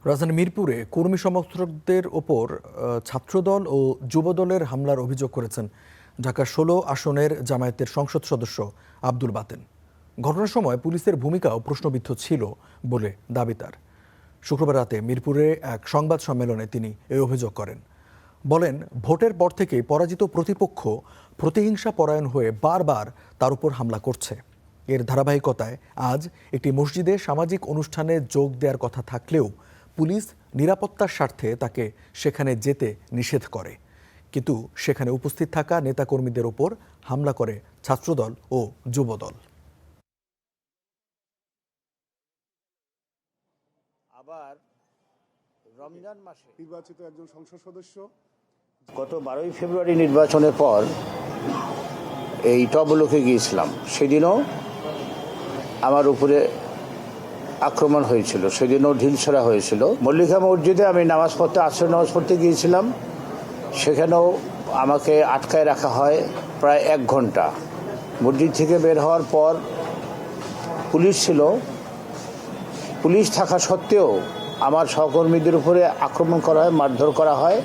রাজধানী মিরপুরে কর্মী সমর্থকদের ওপর ছাত্রদল ও যুবদলের হামলার অভিযোগ করেছেন ঢাকা ১৬ আসনের জামায়াতের সংসদ সদস্য আব্দুল বাতেন। ঘটনার সময় পুলিশের ভূমিকাও প্রশ্নবিদ্ধ ছিল বলে দাবি তার। শুক্রবার রাতে মিরপুরে এক সংবাদ সম্মেলনে তিনি এই অভিযোগ করেন। বলেন, ভোটের পর থেকেই পরাজিত প্রতিপক্ষ প্রতিহিংসা পরায়ণ হয়ে বারবার তার উপর হামলা করছে। এর ধারাবাহিকতায় আজ একটি মসজিদে সামাজিক অনুষ্ঠানে যোগ দেওয়ার কথা থাকলেও পুলিশ নিরাপত্তার স্বার্থে তাকে সেখানে যেতে নিষেধ করে, কিন্তু সেখানে উপস্থিত থাকা নেতাকর্মীদের ওপর হামলা করে ছাত্রদল ও যুবদল। আবার রমজান মাসে নির্বাচিত একজন সংসদ সদস্য গত 12ই ফেব্রুয়ারি নির্বাচনের পর এই টবলকে গিয়েছিলাম। সেদিনও আমার উপরে আক্রমণ হয়েছিল, সেদিনও ঢিলছড়া হয়েছিল। মল্লিকা মসজিদে আমি আসর নামাজ পড়তে গিয়েছিলাম, সেখানেও আমাকে আটকায় রাখা হয় প্রায় 1 ঘন্টা। মসজিদ থেকে বের হওয়ার পর পুলিশ ছিল, পুলিশ থাকা সত্ত্বেও আমার সহকর্মীদের উপরে আক্রমণ করা হয়, মারধর করা হয়।